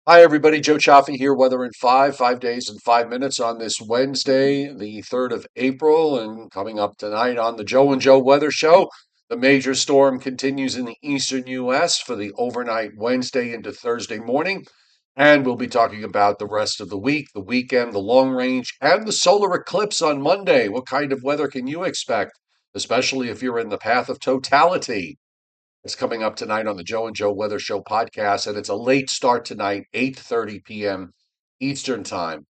Hi, everybody. Joe Cioffi here. Weather in 5 days and 5 minutes on this Wednesday, the 3rd of April. And coming up tonight on the Joe and Joe Weather Show, the major storm continues in the eastern U.S. for the overnight Wednesday into Thursday morning. And we'll be talking about the rest of the week, the weekend, the long range, and the solar eclipse on Monday. What kind of weather can you expect, especially if you're in the path of totality? It's coming up tonight on the Joe and Joe Weather Show podcast, and it's a late start tonight, 8:30 p.m. Eastern Time.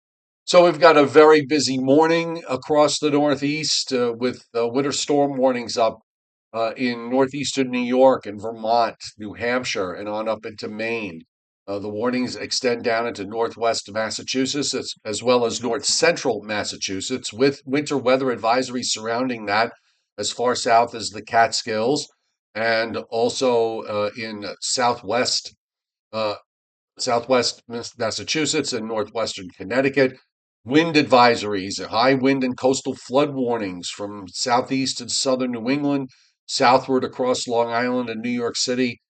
So we've got a very busy morning across the Northeast with winter storm warnings up in northeastern New York and Vermont, New Hampshire, and on up into Maine. The warnings extend down into northwest Massachusetts as well as north central Massachusetts, with winter weather advisories surrounding that as far south as the Catskills and also in uh, southwest Massachusetts and northwestern Connecticut. Wind advisories, high wind and coastal flood warnings from southeast and southern New England, southward across Long Island and New York City,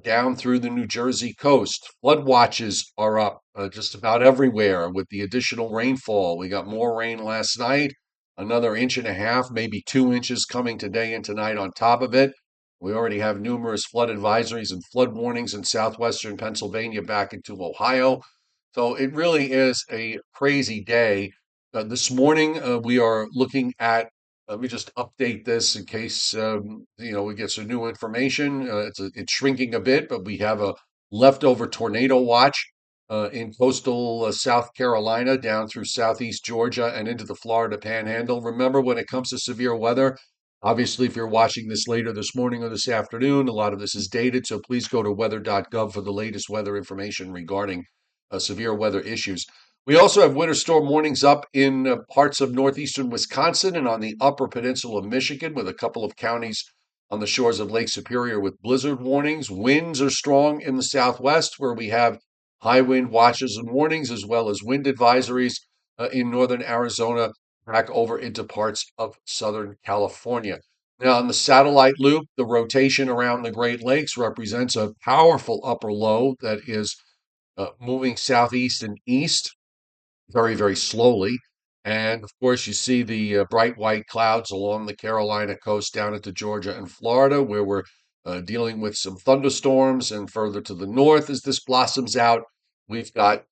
down through the New Jersey coast. Flood watches are up just about everywhere with the additional rainfall. We got more rain last night, another inch and a half, maybe 2 inches coming today and tonight on top of it. We already have numerous flood advisories and flood warnings in southwestern Pennsylvania back into Ohio. So it really is a crazy day. This morning, we are looking at, let me just update this in case, we get some new information. It's shrinking a bit, but we have a leftover tornado watch in coastal South Carolina down through southeast Georgia and into the Florida Panhandle. Remember, when it comes to severe weather, obviously, if you're watching this later this morning or this afternoon, a lot of this is dated, so please go to weather.gov for the latest weather information regarding severe weather issues. We also have winter storm warnings up in parts of northeastern Wisconsin and on the upper peninsula of Michigan, with a couple of counties on the shores of Lake Superior with blizzard warnings. Winds are strong in the southwest, where we have high wind watches and warnings, as well as wind advisories in northern Arizona back over into parts of Southern California. Now, on the satellite loop, the rotation around the Great Lakes represents a powerful upper low that is moving southeast and east very, very slowly. And of course, you see the bright white clouds along the Carolina coast down into Georgia and Florida, where we're dealing with some thunderstorms. And further to the north, as this blossoms out, we've got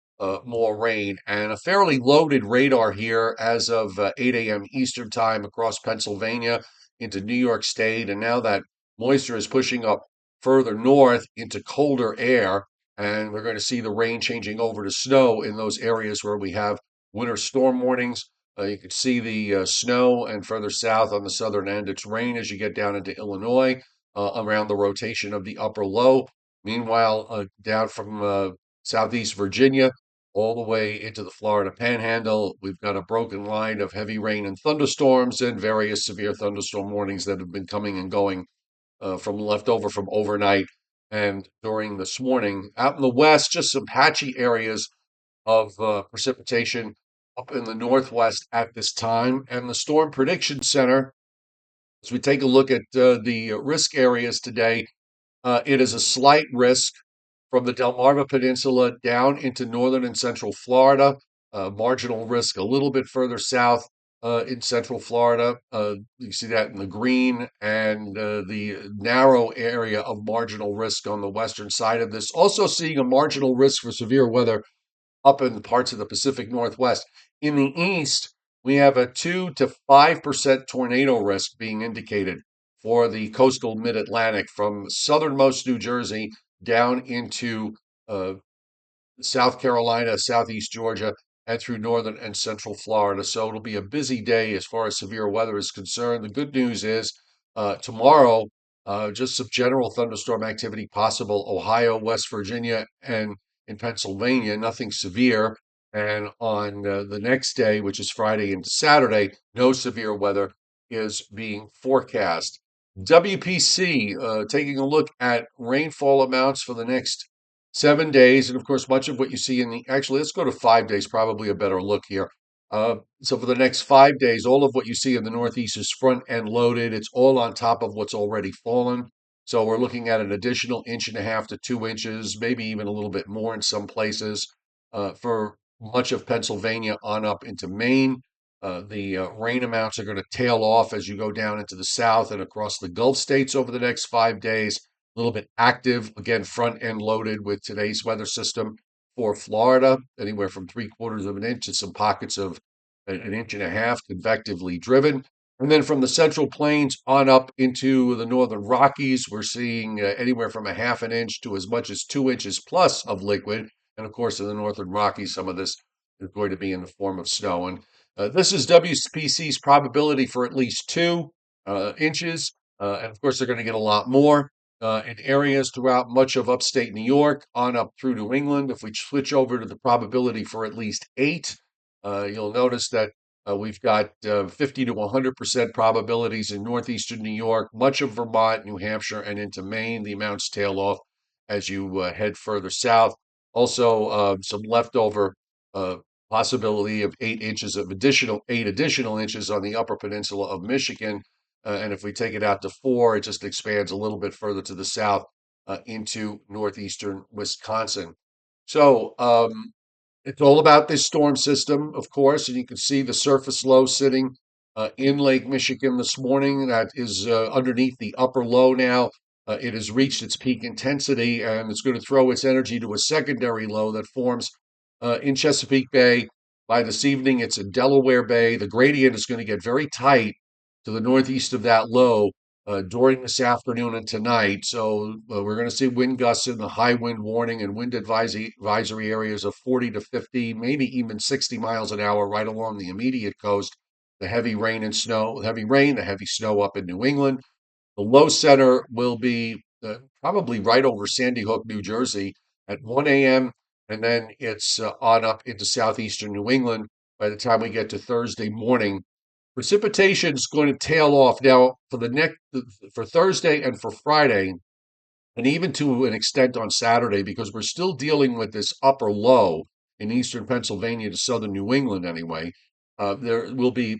more rain and a fairly loaded radar here as of 8 a.m. Eastern time across Pennsylvania into New York State. And now that moisture is pushing up further north into colder air, and we're going to see the rain changing over to snow in those areas where we have winter storm warnings. You can see the snow, and further south on the southern end, it's rain as you get down into Illinois around the rotation of the upper low. Meanwhile, down from southeast Virginia all the way into the Florida Panhandle, we've got a broken line of heavy rain and thunderstorms and various severe thunderstorm warnings that have been coming and going from leftover from overnight and during this morning. Out in the west, just some patchy areas of precipitation up in the northwest at this time. And the Storm Prediction Center, as we take a look at the risk areas today, it is a slight risk from the Delmarva Peninsula down into northern and central Florida. Marginal risk a little bit further south in central Florida. You see that in the green, and the narrow area of marginal risk on the western side of this. Also seeing a marginal risk for severe weather up in parts of the Pacific Northwest. In the east, we have a 2 to 5% tornado risk being indicated for the coastal mid Atlantic from southernmost New Jersey down into uh, South Carolina, southeast Georgia, and through northern and central Florida. So it'll be a busy day as far as severe weather is concerned. The good news is tomorrow, just some general thunderstorm activity possible, Ohio, West Virginia, and in Pennsylvania, nothing severe. And on the next day, which is Friday into Saturday, no severe weather is being forecast. WPC taking a look at rainfall amounts for the next 7 days. And of course, much of what you see in the, actually, let's go to 5 days, probably a better look here. So for the next 5 days, all of what you see in the Northeast is front end loaded. It's all on top of what's already fallen. So we're looking at an additional 1.5 to 2 inches, maybe even a little bit more in some places for much of Pennsylvania on up into Maine. The rain amounts are going to tail off as you go down into the south and across the Gulf states over the next 5 days. A little bit active, again, front end loaded with today's weather system for Florida, anywhere from 3/4 of an inch to some pockets of an inch and a half, convectively driven. And then from the Central Plains on up into the Northern Rockies, we're seeing anywhere from a half an inch to as much as 2 inches plus of liquid. And of course, in the Northern Rockies, some of this is going to be in the form of snow. And this is WPC's probability for at least 2 inches. And of course, they're going to get a lot more in areas throughout much of upstate New York on up through New England. If we switch over to the probability for at least 8, you'll notice that we've got 50 to 100% probabilities in northeastern New York, much of Vermont, New Hampshire, and into Maine. The amounts tail off as you head further south. Also, some leftover uh, possibility of 8 inches of eight additional inches on the Upper Peninsula of Michigan. And if we take it out to 4, it just expands a little bit further to the south into northeastern Wisconsin. So, it's all about this storm system, of course, and you can see the surface low sitting in Lake Michigan this morning. That is underneath the upper low now. It has reached its peak intensity, and it's going to throw its energy to a secondary low that forms in Chesapeake Bay. By this evening, it's in Delaware Bay. The gradient is going to get very tight to the northeast of that low during this afternoon and tonight. So we're going to see wind gusts in the high wind warning and wind advisory areas of 40 to 50, maybe even 60 miles an hour right along the immediate coast. The heavy rain and snow, the heavy snow up in New England. The low center will be probably right over Sandy Hook, New Jersey at 1 a.m. And then it's on up into southeastern New England by the time we get to Thursday morning. Precipitation is going to tail off now for Thursday and for Friday, and even to an extent on Saturday, because we're still dealing with this upper low in eastern Pennsylvania to southern New England anyway. There will be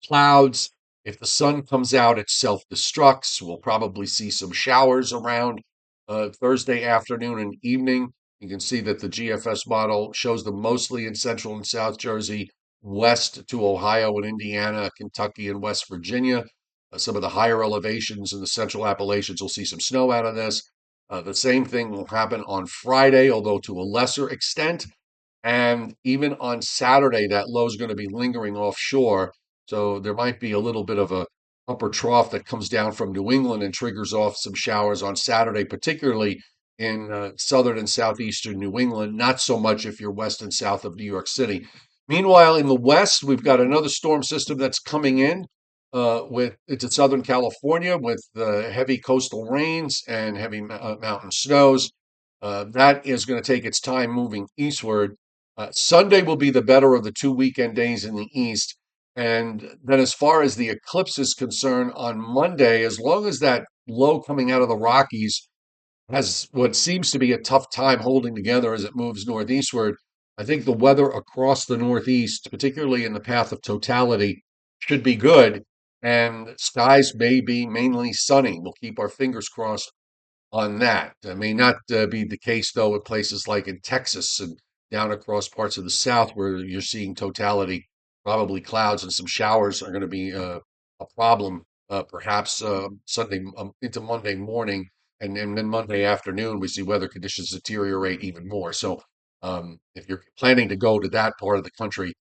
clouds. If the sun comes out, it self destructs. We'll probably see some showers around Thursday afternoon and evening. You can see that the GFS model shows them mostly in central and south Jersey, west to Ohio and Indiana, Kentucky, and West Virginia. Some of the higher elevations in the central Appalachians will see some snow out of this. The same thing will happen on Friday, although to a lesser extent. And even on Saturday, that low is going to be lingering offshore. So there might be a little bit of a upper trough that comes down from New England and triggers off some showers on Saturday, particularly in southern and southeastern New England. Not so much if you're west and south of New York City. Meanwhile, in the west, we've got another storm system that's coming in with into Southern California with heavy coastal rains and heavy mountain snows. That is going to take its time moving eastward. Sunday will be the better of the 2 weekend days in the east. And then, as far as the eclipse is concerned, on Monday, as long as that low coming out of the Rockies has what seems to be a tough time holding together as it moves northeastward, I think the weather across the Northeast, particularly in the path of totality, should be good. And skies may be mainly sunny. We'll keep our fingers crossed on that. It may not be the case, though, in places like in Texas and down across parts of the South where you're seeing totality. Probably clouds and some showers are going to be a problem, perhaps Sunday into Monday morning. And then Monday afternoon, we see weather conditions deteriorate even more. So if you're planning to go to that part of the country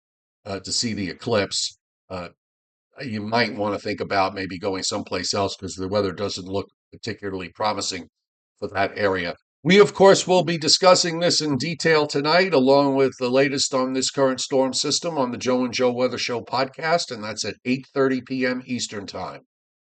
to see the eclipse, uh, you might want to think about maybe going someplace else because the weather doesn't look particularly promising for that area. We, of course, will be discussing this in detail tonight, along with the latest on this current storm system on the Joe and Joe Weather Show podcast, and that's at 8:30 p.m. Eastern Time.